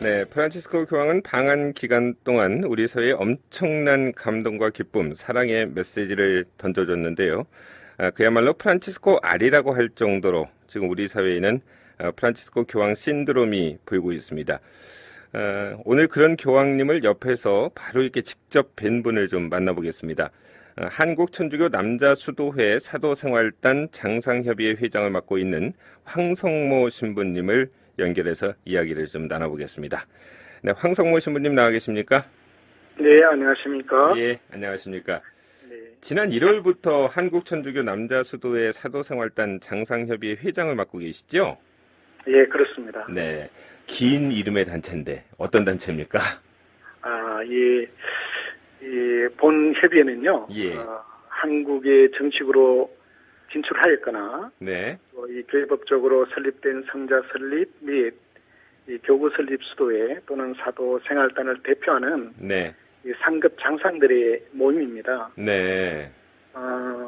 네, 프란치스코 교황은 방한 기간 동안 우리 사회에 엄청난 감동과 기쁨, 사랑의 메시지를 던져줬는데요. 그야말로 프란치스코 알이라고 할 정도로 지금 우리 사회에는 프란치스코 교황 신드롬이 불고 있습니다. 오늘 그런 교황님을 옆에서 바로 이렇게 직접 뵌 분을 좀 만나보겠습니다. 한국천주교 남자수도회 사도생활단 장상협의회 회장을 맡고 있는 황성모 신부님을 연결해서 이야기를 좀 나눠보겠습니다. 네, 황성모 신부님 나와 계십니까? 네, 안녕하십니까? 예, 안녕하십니까? 네, 지난 1월부터 한국천주교 남자수도회 사도생활단 장상협의회 회장을 맡고 계시죠? 예, 그렇습니다. 네, 긴 이름의 단체인데 어떤 단체입니까? 본 협의회는요, 예. 한국에 정식으로 진출하였거나, 네, 또 이 교회법적으로 설립된 성자 설립 및 이 교구 설립 수도회 또는 사도 생활단을 대표하는 네, 이 상급 장상들의 모임입니다. 네,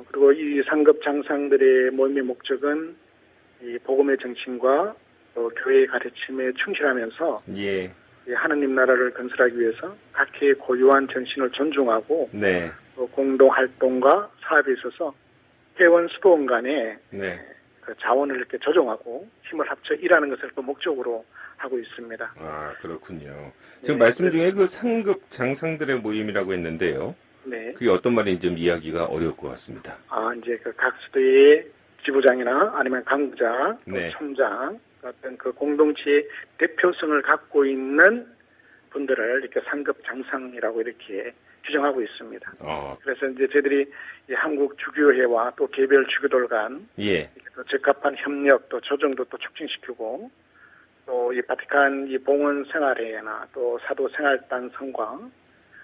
그리고 이 상급 장상들의 모임의 목적은 이 복음의 정신과 또 교회의 가르침에 충실하면서 예, 이 하느님 나라를 건설하기 위해서 각계의 고유한 정신을 존중하고 네, 또 공동 활동과 사업에 있어서 회원 수도원 간에 네. 그 자원을 이렇게 조정하고 힘을 합쳐 일하는 것을 그 목적으로 하고 있습니다. 아, 그렇군요. 지금 네, 말씀 중에 그 상급 장상들의 모임이라고 했는데요. 네. 그게 어떤 말인지 좀 이야기가 어려울 것 같습니다. 이제 그 각 수도의 지부장이나 아니면 강부장, 또 네. 총장 어떤 그 공동체의 대표성을 갖고 있는 분들을 이렇게 상급 장상이라고 이렇게 규정하고 있습니다. 그래서 이제 저희들이 이 한국 주교회와 또 개별 주교들 간 예, 또 적합한 협력 또 조정도 또 촉진시키고 또 이 바티칸 이 봉헌 생활회나 또 사도 생활단 성광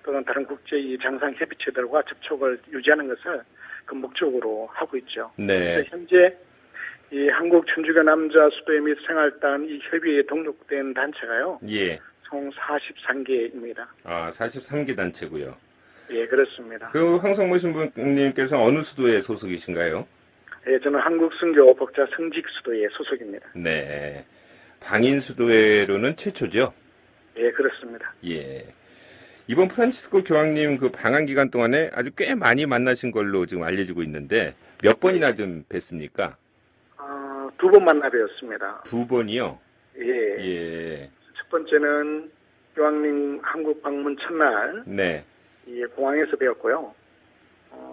또는 다른 국제 이 장상 협의체들과 접촉을 유지하는 것을 그 목적으로 하고 있죠. 네, 그래서 현재 이 한국 천주교 남자 수도회 및 생활단 이 협의회에 등록된 단체가요. 예. 총 43개입니다. 아, 43개 단체고요. 예, 그렇습니다. 그 황성모 신부님께서 어느 수도에 소속이신가요? 예, 저는 한국 선교 복자 성직 수도회 소속입니다. 네. 방인 수도회로는 최초죠? 예, 그렇습니다. 예. 이번 프란치스코 교황님 그 방한 기간 동안에 아주 꽤 많이 만나신 걸로 지금 알려지고 있는데 몇 번이나 좀 뵀습니까? 2번 만나 뵈었습니다. 2번이요? 예. 예. 첫 번째는 교황님 한국 방문 첫날 네. 이 공항에서 뵈었고요.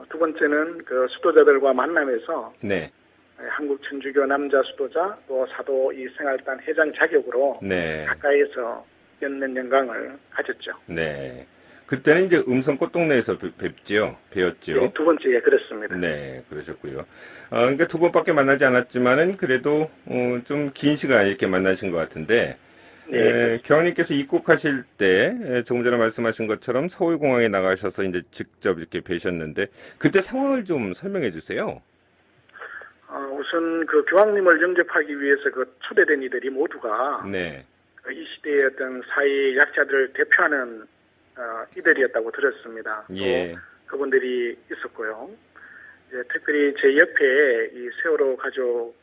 두 번째는 그 수도자들과 만나면서 네. 한국 천주교 남자 수도자 또 사도 이 생활단 회장 자격으로 네. 가까이에서 뵙는 영광을 가졌죠. 네. 그때는 이제 음성 꽃동네에서 뵙지요? 뵈었죠? 네, 두 번째, 예, 그렇습니다. 네, 그러셨고요. 그러니까 2번밖에 만나지 않았지만은 그래도 좀 긴 시간 이렇게 만나신 것 같은데, 네. 교황님께서 입국하실 때 조금 전에 말씀하신 것처럼 서울공항에 나가셔서 이제 직접 이렇게 뵈셨는데 그때 상황을 좀 설명해 주세요. 우선 그 교황님을 영접하기 위해서 그 초대된 이들이 모두가 네, 이 시대의 어떤 사회 약자들을 대표하는 이들이었다고 들었습니다. 예, 또 그분들이 있었고요. 이제 특별히 제 옆에 이 세월호 가족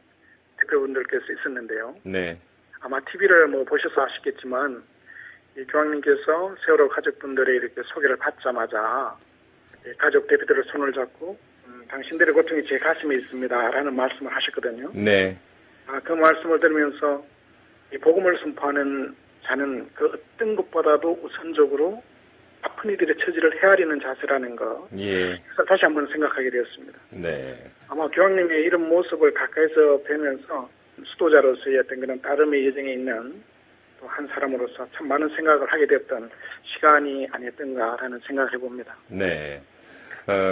대표분들께서 있었는데요. 네, 아마 TV를 뭐 보셔서 아시겠지만 이 교황님께서 세월호 가족분들의 이렇게 소개를 받자마자 가족 대표들의 손을 잡고 당신들의 고통이 제 가슴에 있습니다라는 말씀을 하셨거든요. 네, 그 말씀을 들으면서 이 복음을 선포하는 자는 그 어떤 것보다도 우선적으로 아픈 이들의 처지를 헤아리는 자세라는 거. 예, 그래서 다시 한번 생각하게 되었습니다. 네, 아마 교황님의 이런 모습을 가까이서 뵈면서 수도자로서의 어떤 그런 따름의 여정에 있는 또 한 사람으로서 참 많은 생각을 하게 되었던 시간이 아니었던가라는 생각을 해봅니다. 네.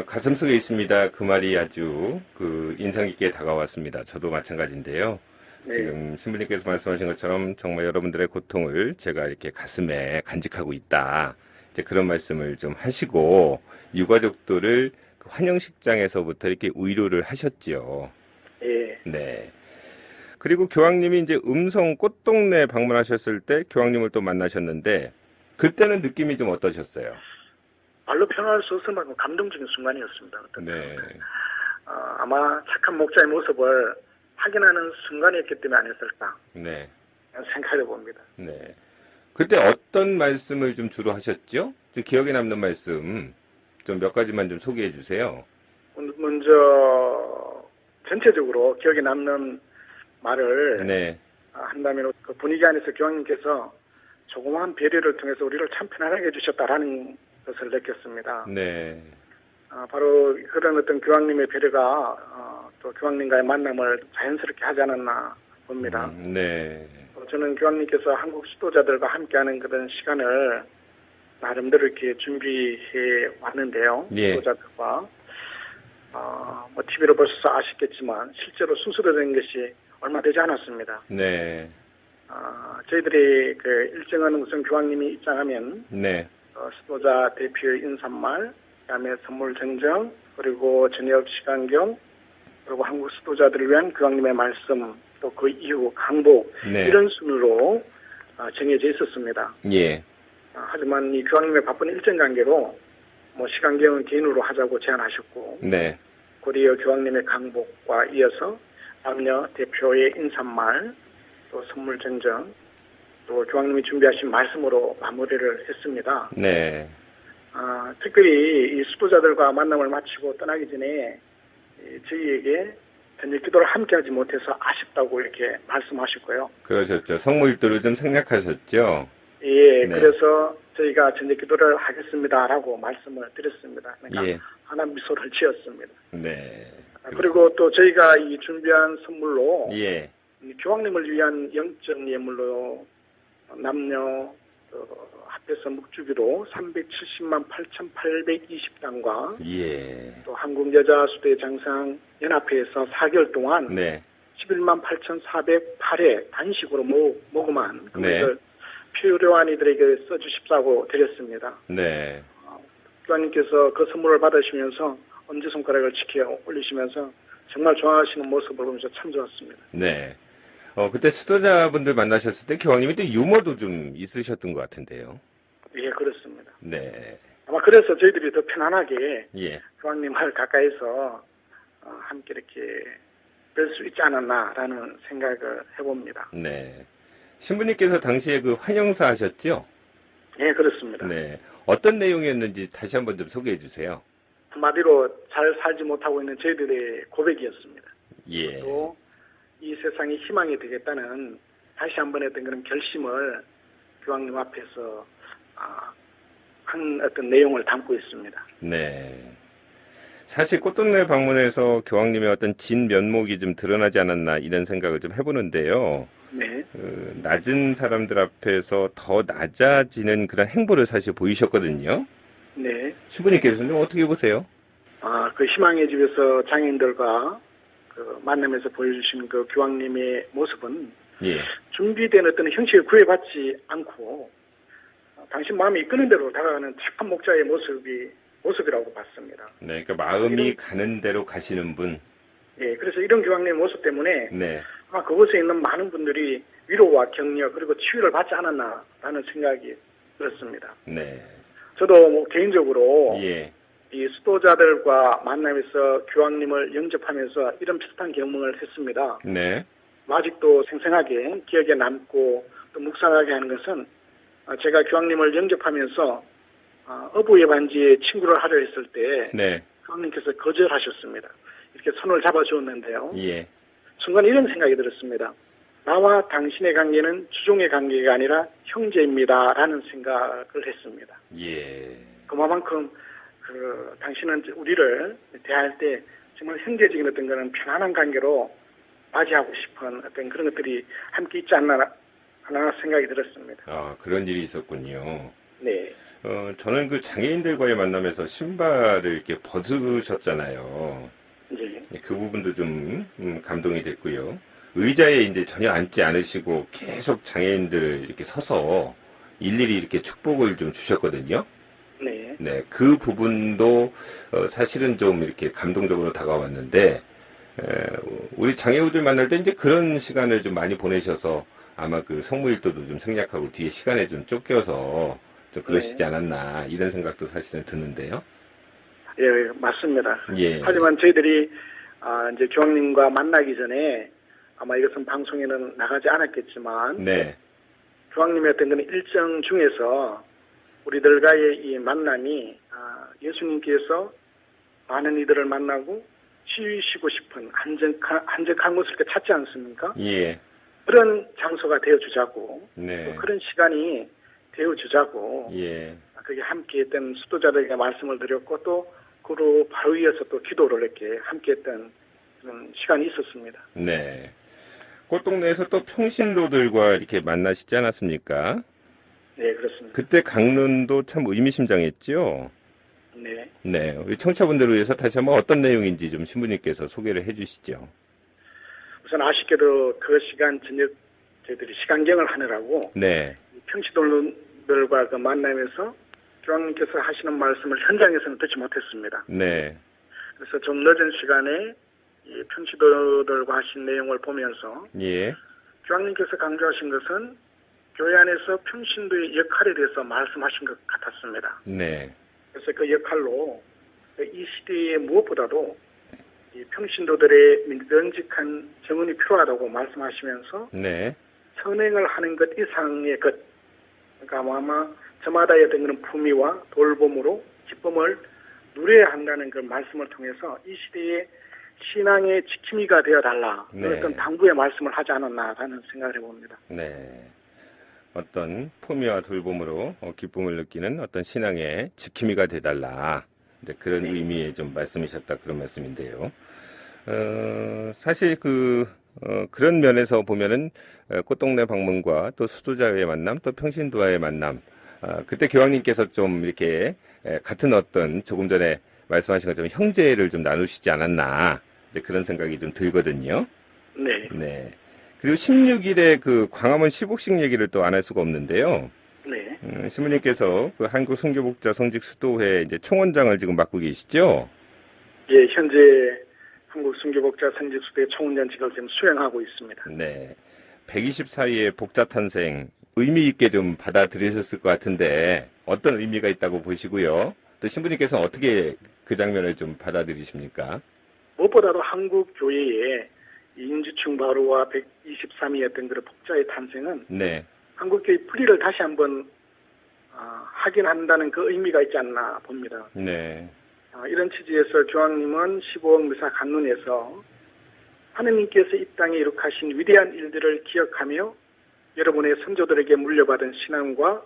가슴속에 있습니다. 그 말이 아주 그 인상 깊게 다가왔습니다. 저도 마찬가지인데요. 네. 지금 신부님께서 말씀하신 것처럼 정말 여러분들의 고통을 제가 이렇게 가슴에 간직하고 있다. 이제 그런 말씀을 좀 하시고 유가족들을 그 환영식장에서부터 이렇게 위로를 하셨지요. 예. 네. 그리고 교황님이 이제 음성 꽃동네 방문하셨을 때 교황님을 또 만나셨는데 그때는 느낌이 좀 어떠셨어요? 말로 표현할 수 없을 만큼 감동적인 순간이었습니다. 네. 아마 착한 목자의 모습을 확인하는 순간이었기 때문에 아니었을까 네. 생각해 봅니다. 네. 그때 어떤 말씀을 좀 주로 하셨죠? 좀 기억에 남는 말씀 좀 몇 가지만 좀 소개해 주세요. 먼저 전체적으로 기억에 남는 말을 네, 한다면 그 분위기 안에서 교황님께서 조그마한 배려를 통해서 우리를 참 편안하게 해주셨다라는 것을 느꼈습니다. 네, 바로 그런 어떤 교황님의 배려가 또 교황님과의 만남을 자연스럽게 하지 않았나 봅니다. 네, 저는 교황님께서 한국 수도자들과 함께하는 그런 시간을 나름대로 이렇게 준비해 왔는데요. 예. 수도자들과 뭐 TV로 보셔서 아시겠지만 실제로 순서로 된 것이 얼마 되지 않았습니다. 네, 저희들이 그 일정은 우선 교황님이 입장하면 네, 수도자 대표의 인사말, 그다음에 선물 증정, 그리고 저녁 시간경, 그리고 한국 수도자들을 위한 교황님의 말씀, 또 그 이후 강복 네. 이런 순으로 정해져 있었습니다. 예, 하지만 이 교황님의 바쁜 일정 관계로 뭐 시간경은 개인으로 하자고 제안하셨고, 네, 곧이어 교황님의 강복과 이어서 남녀 대표의 인사말, 또 선물 증정, 또 교황님이 준비하신 말씀으로 마무리를 했습니다. 네, 특별히 이 수도자들과 만남을 마치고 떠나기 전에 저희에게 저녁 기도를 함께하지 못해서 아쉽다고 이렇게 말씀하셨고요. 그러셨죠. 성모일도를 좀 생략하셨죠. 예, 네. 그래서 저희가 저녁 기도를 하겠습니다라고 말씀을 드렸습니다. 그러니까 예, 하나 미소를 지었습니다. 네. 그리고 또 저희가 이 준비한 선물로 예, 이 교황님을 위한 영적 예물로 남녀 합해서 묵주비로 370만 8,820단과 예, 또 한국여자수대 장상연합회에서 4개월 동안 네, 11만 8,408회 단식으로 모금한 네. 그것을 필요한 이들에게 써주십사고 드렸습니다. 네, 교황님께서 그 선물을 받으시면서 엄지손가락을 치켜 올리시면서 정말 좋아하시는 모습을 보면서 참 좋았습니다. 네. 그때 수도자분들 만나셨을 때 교황님이 또 유머도 좀 있으셨던 것 같은데요. 예, 그렇습니다. 네, 아마 그래서 저희들이 더 편안하게 예, 교황님을 가까이서 함께 이렇게 뵐 수 있지 않았나라는 생각을 해봅니다. 네. 신부님께서 당시에 그 환영사 하셨죠? 예, 그렇습니다. 네. 어떤 내용이었는지 다시 한번 좀 소개해 주세요. 한마디로 잘 살지 못하고 있는 저희들의 고백이었습니다. 예, 또 이 세상이 희망이 되겠다는 다시 한번 했던 그런 결심을 교황님 앞에서 한 어떤 내용을 담고 있습니다. 네. 사실 꽃동네 방문해서 교황님의 어떤 진 면목이 좀 드러나지 않았나 이런 생각을 좀 해보는데요. 네, 낮은 사람들 앞에서 더 낮아지는 그런 행보를 사실 보이셨거든요. 네. 신부님께서는 어떻게 보세요? 그 희망의 집에서 장애인들과 그 만남에서 보여주신 그 교황님의 모습은 예, 준비된 어떤 형식을 구애받지 않고 당신 마음이 이끄는 대로 다가가는 착한 목자의 모습이라고 봤습니다. 네, 그러니까 마음이 가는 대로 가시는 분. 예, 그래서 이런 교황님의 모습 때문에 네, 그곳에 있는 많은 분들이 위로와 격려 그리고 치유를 받지 않았나라는 생각이 들었습니다. 네, 저도 뭐 개인적으로 예, 이 수도자들과 만나면서 교황님을 영접하면서 이런 비슷한 경험을 했습니다. 네, 아직도 생생하게 기억에 남고 또 묵상하게 하는 것은 제가 교황님을 영접하면서 어부의 반지에 친구를 하려 했을 때 네, 교황님께서 거절하셨습니다. 이렇게 손을 잡아주었는데요. 예, 순간 이런 생각이 들었습니다. 나와 당신의 관계는 주종의 관계가 아니라 형제입니다라는 생각을 했습니다. 예, 그만큼 당신은 우리를 대할 때 정말 형제적인 어떤 그런 편안한 관계로 맞이하고 싶은 어떤 그런 것들이 함께 있지 않나 하나 생각이 들었습니다. 그런 일이 있었군요. 네. 저는 그 장애인들과의 만남에서 신발을 이렇게 벗으셨잖아요. 네. 그 부분도 좀 감동이 됐고요. 의자에 이제 전혀 앉지 않으시고 계속 장애인들을 이렇게 서서 일일이 이렇게 축복을 좀 주셨거든요. 네. 네, 그 부분도 사실은 좀 이렇게 감동적으로 다가왔는데, 우리 장애우들 만날 때 이제 그런 시간을 좀 많이 보내셔서 아마 그 성무일도도 좀 생략하고 뒤에 시간에 좀 쫓겨서 좀 그러시지 않았나 이런 생각도 사실은 드는데요. 예, 맞습니다. 예. 하지만 저희들이 이제 교황님과 만나기 전에 아마 이것은 방송에는 나가지 않았겠지만 네, 교황님의 어떤 그런 일정 중에서 우리들과의 이 만남이 예수님께서 많은 이들을 만나고 쉬시고 싶은 한적한 곳을 이렇게 찾지 않습니까? 예. 그런 장소가 되어주자고 네. 또 그런 시간이 되어주자고 예. 그게 함께했던 수도자들에게 말씀을 드렸고 또 그로 바로 이어서 또 기도를 이렇게 함께했던 그런 시간이 있었습니다. 네. 꽃동네에서 또 평신도들과 이렇게 만나시지 않았습니까? 네, 그렇습니다. 그때 강론도 참 의미심장했죠? 네. 네. 우리 청취자분들을 위해서 다시 한번 어떤 내용인지 좀 신부님께서 소개를 해 주시죠. 우선 아쉽게도 그 시간 저녁 저희들이 시간경을 하느라고 네. 평신도들과 그 만나면서 교황님께서 하시는 말씀을 현장에서는 듣지 못했습니다. 네. 그래서 좀 늦은 시간에 이 평신도들과 하신 내용을 보면서 예. 교황님께서 강조하신 것은 교회 안에서 평신도의 역할에 대해서 말씀하신 것 같았습니다. 네. 그래서 그 역할로 이 시대에 무엇보다도 이 평신도들의 믿음직한 정언이 필요하다고 말씀하시면서 네. 선행을 하는 것 이상의 것, 그러니까 아마 저마다의 어떤 그런 품위와 돌봄으로 기쁨을 누려야 한다는 그 말씀을 통해서 이 시대의 신앙의 지킴이가 되어달라. 네. 어떤 당부의 말씀을 하지 않았나 하는 생각을 해봅니다. 네. 어떤 품위와 돌봄으로 기쁨을 느끼는 어떤 신앙의 지킴이가 되달라. 이제 그런 네. 의미의 좀 말씀이셨다 그런 말씀인데요. 사실 그런 면에서 보면은 꽃동네 방문과 또 수도자와의 만남, 또 평신도와의 만남, 그때 교황님께서 좀 이렇게 같은 어떤 조금 전에 말씀하신 것처럼 형제를 좀 나누시지 않았나 이제 그런 생각이 좀 들거든요. 네. 네. 그리고 16일에 그 광화문 시복식 얘기를 또 안 할 수가 없는데요. 네. 신부님께서 그 한국 순교복자 성직 수도회 이제 총원장을 지금 맡고 계시죠? 예, 현재 한국 순교복자 성직수도의 총원장직을 지금 수행하고 있습니다. 네. 124위의 복자 탄생 의미 있게 좀 받아들이셨을 것 같은데 어떤 의미가 있다고 보시고요. 또 신부님께서는 어떻게 그 장면을 좀 받아들이십니까? 무엇보다도 한국 교회의 인주충 바로와 123위였던 그런 복자의 탄생은 네. 한국 교회의 뿌리를 다시 한번 확인한다는 그 의미가 있지 않나 봅니다. 네. 이런 취지에서 교황님은 15억 미사 간론에서 하느님께서 이 땅에 이룩하신 위대한 일들을 기억하며 여러분의 선조들에게 물려받은 신앙과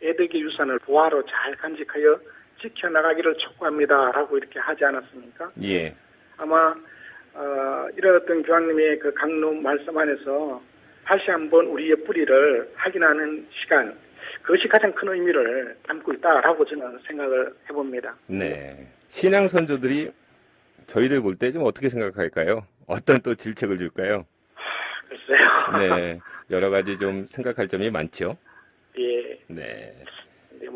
애덕의 유산을 보화로 잘 간직하여 지켜나가기를 촉구합니다. 라고 이렇게 하지 않았습니까? 예. 아마 이런 어떤 교황님의 그 강론 말씀 안에서 다시 한번 우리의 뿌리를 확인하는 시간, 그것이 가장 큰 의미를 담고 있다라고 저는 생각을 해봅니다. 네. 신앙 선조들이 저희들 볼 때 좀 어떻게 생각할까요? 어떤 또 질책을 줄까요? 글쎄요. 네. 여러 가지 좀 생각할 점이 많죠. 예. 네. 근데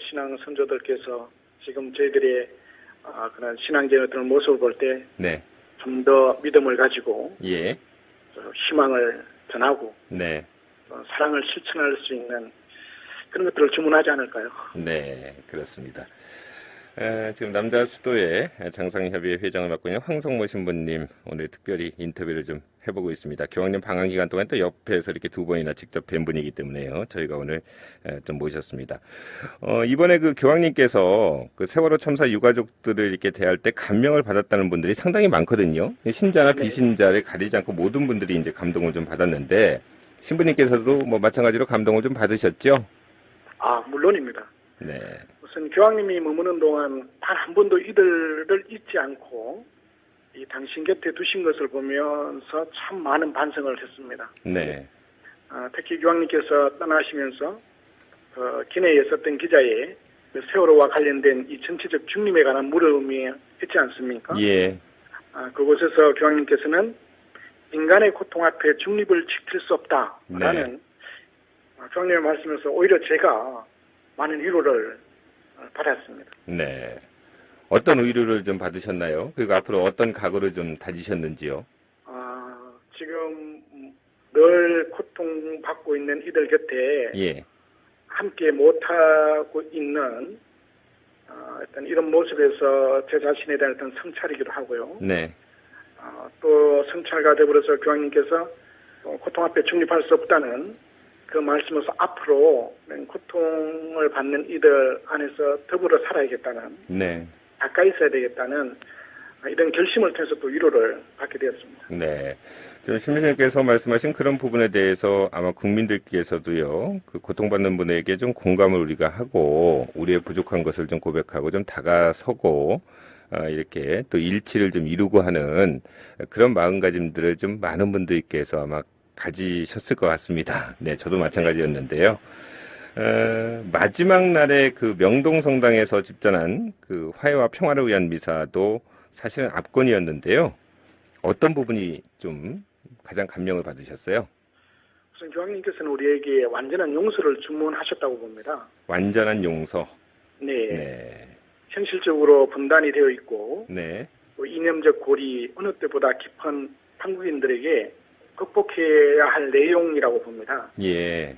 신앙 선조들께서 지금 저희들의 그런 신앙적인 어떤 모습을 볼 때 네. 좀 더 믿음을 가지고 예. 희망을 전하고 네. 사랑을 실천할 수 있는 그런 것들을 주문하지 않을까요? 네. 그렇습니다. 지금 남자 수도의 장상협의회 회장을 맡고 있는 황성모 신부님 오늘 특별히 인터뷰를 좀 해보고 있습니다. 교황님 방한 기간 동안 또 옆에서 이렇게 두 번이나 직접 뵌 분이기 때문에요. 저희가 오늘 좀 모셨습니다. 이번에 그 교황님께서 그 세월호 참사 유가족들을 이렇게 대할 때 감명을 받았다는 분들이 상당히 많거든요. 신자나 네. 비신자를 가리지 않고 모든 분들이 이제 감동을 좀 받았는데 신부님께서도 뭐 마찬가지로 감동을 좀 받으셨죠? 물론입니다. 네. 우선 교황님이 머무는 동안 단 한 번도 이들을 잊지 않고 이 당신 곁에 두신 것을 보면서 참 많은 반성을 했습니다. 네. 특히 교황님께서 떠나시면서 기내에 있었던 기자의 세월호와 관련된 이 전체적 중림에 관한 물음이 있지 않습니까? 예. 그곳에서 교황님께서는 인간의 고통 앞에 중립을 지킬 수 없다라는 네. 교황님의 말씀에서 오히려 제가 많은 위로를 받았습니다. 네. 어떤 의료를 좀 받으셨나요? 그리고 앞으로 어떤 각오를 좀 다지셨는지요? 지금 늘 고통받고 있는 이들 곁에 예. 함께 못하고 있는 어떤 이런 모습에서 제 자신에 대한 어떤 성찰이기도 하고요. 네. 또 성찰과 더불어서 교황님께서 고통 앞에 중립할 수 없다는 그 말씀으로서 앞으로 고통을 받는 이들 안에서 더불어 살아야겠다는, 네. 가까이 있어야 되겠다는 이런 결심을 통해서 또 위로를 받게 되었습니다. 네. 지금 신부님께서 말씀하신 그런 부분에 대해서 아마 국민들께서도요, 그 고통받는 분에게 좀 공감을 우리가 하고, 우리의 부족한 것을 좀 고백하고, 좀 다가서고, 이렇게 또 일치를 좀 이루고 하는 그런 마음가짐들을 좀 많은 분들께서 아마 가지셨을 것 같습니다. 네, 저도 마찬가지였는데요. 마지막 날에 그 명동성당에서 집전한 그 화해와 평화를 위한 미사도 사실은 압권이었는데요. 어떤 부분이 좀 가장 감명을 받으셨어요? 우선 교황님께서는 우리에게 완전한 용서를 주문하셨다고 봅니다. 완전한 용서. 네. 네. 현실적으로 분단이 되어 있고, 네. 또 이념적 골이 어느 때보다 깊은 한국인들에게 극복해야 할 내용이라고 봅니다. 예.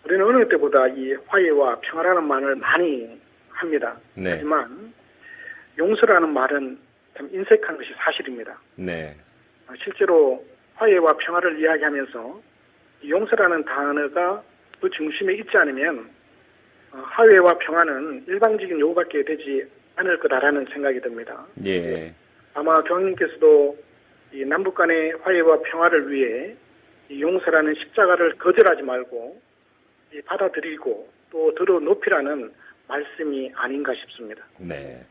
우리는 어느 때보다 이 화해와 평화라는 말을 많이 합니다. 네. 하지만 용서라는 말은 참 인색한 것이 사실입니다. 네. 실제로 화해와 평화를 이야기하면서 이 용서라는 단어가 그 중심에 있지 않으면 화해와 평화는 일방적인 요구밖에 되지 않을 거다라는 생각이 듭니다. 예. 아마 교황님께서도 이 남북 간의 화해와 평화를 위해 이 용서라는 십자가를 거절하지 말고 받아들이고 또 들어 높이라는 말씀이 아닌가 싶습니다. 네.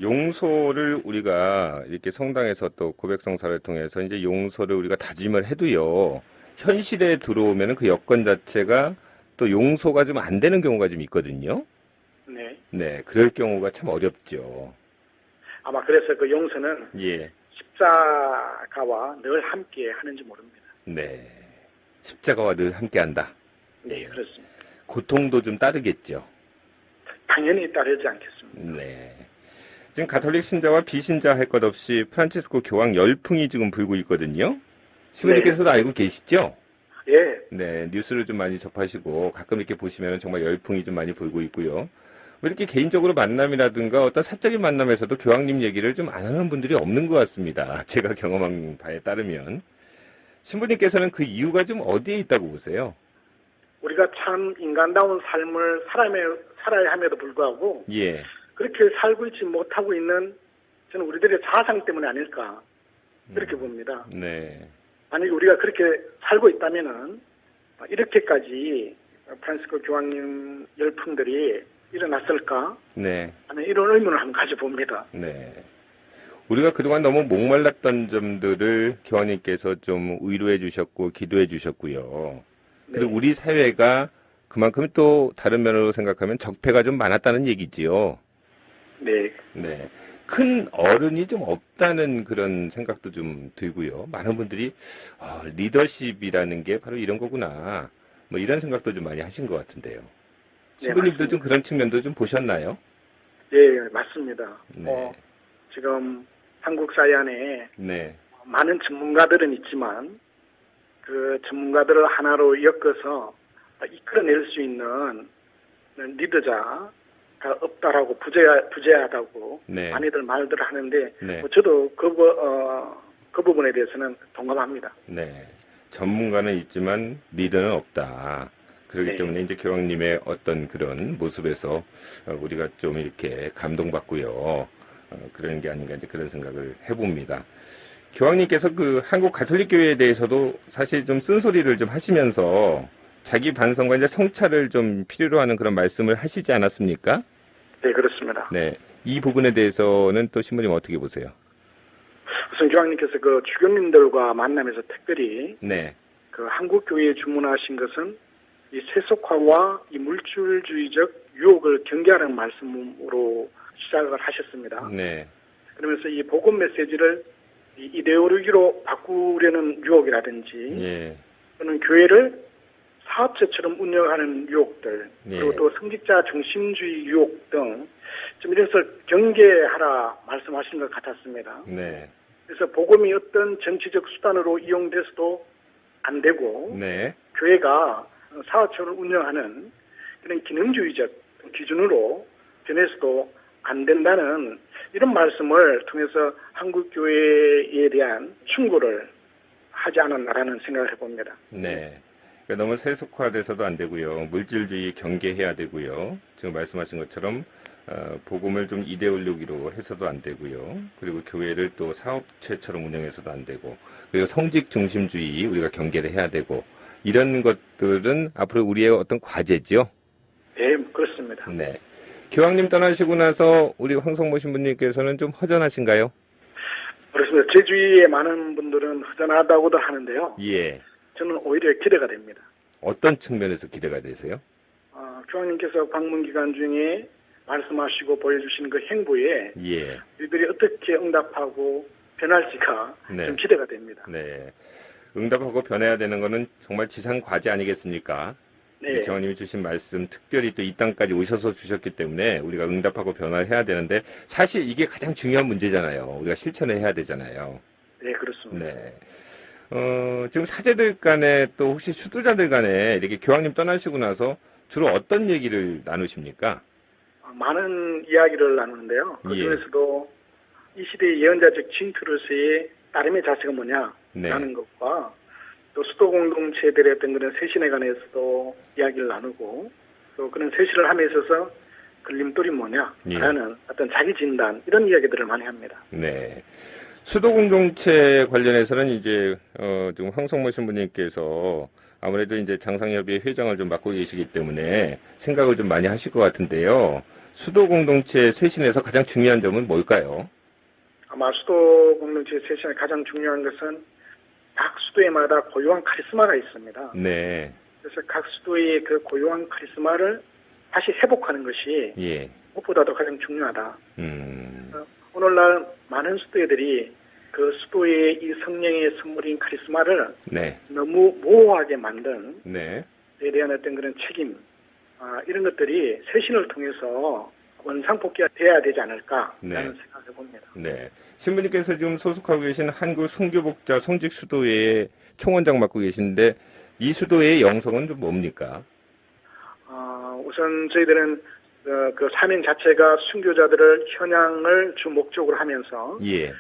용서를 우리가 이렇게 성당에서 또 고백성사를 통해서 이제 용서를 우리가 다짐을 해도요, 현실에 들어오면은 그 여건 자체가 또 용서가 좀 안 되는 경우가 좀 있거든요. 네. 네, 그럴 경우가 참 어렵죠. 아마 그래서 그 용서는 예. 십자가와 늘 함께 하는지 모릅니다. 네. 십자가와 늘 함께 한다. 네, 그렇습니다. 고통도 좀 따르겠죠. 당연히 따르지 않겠습니다. 네. 지금 가톨릭 신자와 비신자 할 것 없이 프란치스코 교황 열풍이 지금 불고 있거든요. 신부님께서도 알고 계시죠? 예, 네, 뉴스를 좀 많이 접하시고 가끔 이렇게 보시면 정말 열풍이 좀 많이 불고 있고요. 뭐 이렇게 개인적으로 만남이라든가 어떤 사적인 만남에서도 교황님 얘기를 좀 안 하는 분들이 없는 것 같습니다. 제가 경험한 바에 따르면. 신부님께서는 그 이유가 좀 어디에 있다고 보세요? 우리가 참 인간다운 삶을 살아야 함에도 불구하고 예. 그렇게 살고 있지 못하고 있는 저는 우리들의 자상 때문에 아닐까 그렇게 봅니다. 네. 만약에 우리가 그렇게 살고 있다면은 이렇게까지 프란시스코 교황님 열풍들이 일어났을까? 네. 하는 이런 의문을 한번 가져봅니다. 네. 우리가 그동안 너무 목말랐던 점들을 교황님께서 좀 의로해 주셨고 기도해 주셨고요. 그리고 네. 우리 사회가 그만큼 또 다른 면으로 생각하면 적폐가 좀 많았다는 얘기지요. 네. 네. 큰 어른이 좀 없다는 그런 생각도 좀 들고요. 많은 분들이 리더십이라는 게 바로 이런 거구나. 뭐 이런 생각도 좀 많이 하신 것 같은데요. 신부님도 좀 그런 측면도 좀 보셨나요? 예, 맞습니다. 네. 지금 한국 사회 안에 네. 많은 전문가들은 있지만 그 전문가들을 하나로 엮어서 이끌어낼 수 있는 리더자가 없다라고 부재하다고 네. 많이들 말들 하는데 네. 저도 그 부분에 대해서는 동감합니다. 네. 전문가는 있지만 리더는 없다. 그렇기 네. 때문에 이제 교황님의 어떤 그런 모습에서 우리가 좀 이렇게 감동받고요. 그런 게 아닌가 이제 그런 생각을 해봅니다. 교황님께서 그 한국 가톨릭 교회에 대해서도 사실 좀 쓴소리를 좀 하시면서 자기 반성과 이제 성찰을 좀 필요로 하는 그런 말씀을 하시지 않았습니까? 네, 그렇습니다. 네. 이 부분에 대해서는 또 신부님 어떻게 보세요? 우선 교황님께서 그 주교님들과 만나면서 특별히 네. 그 한국 교회에 주문하신 것은 이 세속화와 이 물질주의적 유혹을 경계하라는 말씀으로 시작을 하셨습니다. 네. 그러면서 이 복음 메시지를 이 이데올로기로 바꾸려는 유혹이라든지 예. 또는 교회를 사업체처럼 운영하는 유혹들 예. 그리고 또 성직자 중심주의 유혹 등 좀 이런 것을 경계하라 말씀하신 것 같았습니다. 네. 그래서 복음이 어떤 정치적 수단으로 이용돼서도 안 되고 네. 교회가 사업체를 운영하는 그런 기능주의적 기준으로 변해서도 안 된다는 이런 말씀을 통해서 한국 교회에 대한 충고를 하지 않았나라는 생각을 해봅니다. 네. 그러니까 너무 세속화돼서도 안 되고요. 물질주의 경계해야 되고요. 지금 말씀하신 것처럼 복음을 좀 이데올로기로 해서도 안 되고요. 그리고 교회를 또 사업체처럼 운영해서도 안 되고, 그리고 성직 중심주의 우리가 경계를 해야 되고, 이런 것들은 앞으로 우리의 어떤 과제죠. 네, 그렇습니다. 네. 교황님 떠나시고 나서 우리 황성모 신부님께서는 좀 허전하신가요? 그렇습니다. 제 주위에 많은 분들은 허전하다고도 하는데요. 예. 저는 오히려 기대가 됩니다. 어떤 측면에서 기대가 되세요? 교황님께서 방문 기간 중에 말씀하시고 보여주신 그 행보에 예. 우리들이 어떻게 응답하고 변할지가 네. 좀 기대가 됩니다. 네. 응답하고 변해야 되는 거는 정말 지상 과제 아니겠습니까? 네. 교황님이 주신 말씀, 특별히 또 이 땅까지 오셔서 주셨기 때문에 우리가 응답하고 변화해야 되는데, 사실 이게 가장 중요한 문제잖아요. 우리가 실천을 해야 되잖아요. 네, 그렇습니다. 네. 지금 사제들 간에 또 혹시 수도자들 간에 이렇게 교황님 떠나시고 나서 주로 어떤 얘기를 나누십니까? 많은 이야기를 나누는데요. 그 예. 중에서도 이 시대의 예언자적 징크로서의 따름의 자세가 뭐냐라는 네. 것과 또 수도 공동체들의 어떤 그런 쇄신에 관해서도 이야기를 나누고, 또 그런 쇄신을 함에 있어서 걸림돌이 뭐냐라는 어떤 자기 진단, 이런 이야기들을 많이 합니다. 네. 수도 공동체 관련해서는 이제 지금 황성모 신부님께서 아무래도 이제 장상협의회 회장을 좀 맡고 계시기 때문에 생각을 좀 많이 하실 것 같은데요. 수도 공동체 쇄신에서 가장 중요한 점은 뭘까요? 아마 수도 공동체 쇄신의 가장 중요한 것은 각 수도에마다 고유한 카리스마가 있습니다. 네. 그래서 각 수도의 그 고유한 카리스마를 다시 회복하는 것이 예. 무엇보다도 가장 중요하다. 음. 오늘날 많은 수도회들이 그 수도의 이 성령의 선물인 카리스마를 네. 너무 모호하게 만든 네. 에 대한 어떤 그런 책임, 이런 것들이 쇄신을 통해서 원상복귀가 돼야 되지 않을까라는 네. 생각을 해봅니다. 네. 신부님께서 지금 소속하고 계신 한국 선교복자 성직 수도회의 총원장 맡고 계신데, 이 수도회의 영성은 좀 뭡니까? 우선 저희들은 그 사명 자체가 순교자들을 현양을 주 목적으로 하면서 예.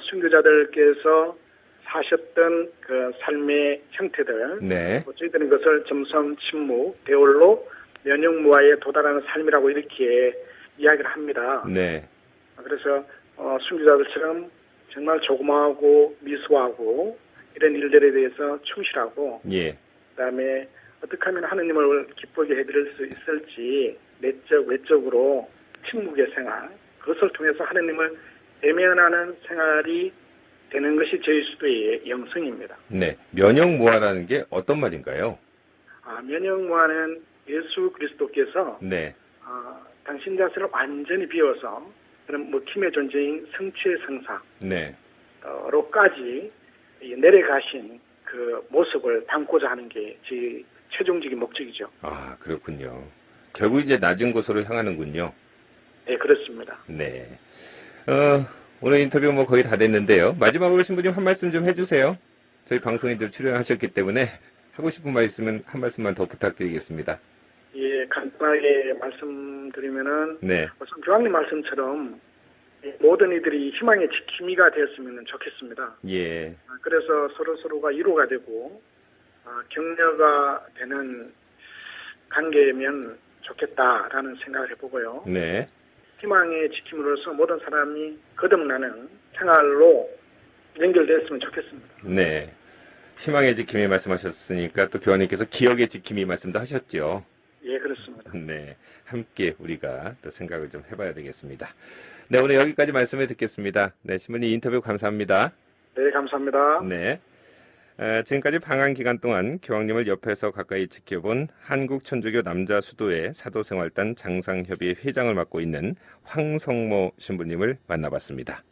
순교자들께서 사셨던 그 삶의 형태들, 네. 저희들은 그것을 점성, 침묵, 대올로, 면역무아에 도달하는 삶이라고 이렇게 이야기를 합니다. 네. 그래서 순교자들처럼 정말 조그마하고 미소하고 이런 일들에 대해서 충실하고, 예. 그다음에 어떻게 하면 하느님을 기쁘게 해드릴 수 있을지 내적 외적으로 침묵의 생활, 그것을 통해서 하느님을 대면하는 생활이 되는 것이 저희 수도의 영성입니다. 네. 면역무아라는 게 어떤 말인가요? 면역무아는 예수 그리스도께서 네. 당신 자신을 완전히 비워서 그런 먹힘의 존재인 성취의 네. 성사로까지 내려가신 그 모습을 담고자 하는 게 제 최종적인 목적이죠. 아, 그렇군요. 결국 이제 낮은 곳으로 향하는군요. 네, 그렇습니다. 네. 오늘 인터뷰 뭐 거의 다 됐는데요. 마지막으로 신부님 한 말씀 좀 해주세요. 저희 방송에 좀 출연하셨기 때문에 하고 싶은 말 있으면 한 말씀만 더 부탁드리겠습니다. 예, 간단하게 말씀드리면은, 네. 우선 교황님 말씀처럼 모든 이들이 희망의 지킴이가 되었으면 좋겠습니다. 예. 그래서 서로가 위로가 되고 격려가 되는 관계면 좋겠다라는 생각을 해보고요. 네. 희망의 지킴으로써 모든 사람이 거듭나는 생활로 연결됐으면 좋겠습니다. 네. 희망의 지킴이 말씀하셨으니까 또 교황님께서 기억의 지킴이 말씀도 하셨죠. 예, 그렇습니다. 네. 함께 우리가 또 생각을 좀 해봐야 되겠습니다. 네, 오늘 여기까지 말씀을 듣겠습니다. 네, 신부님 인터뷰 감사합니다. 네, 감사합니다. 네. 지금까지 방한 기간 동안 교황님을 옆에서 가까이 지켜본 한국천주교 남자수도회 사도생활단 장상협의회 회장을 맡고 있는 황성모 신부님을 만나봤습니다.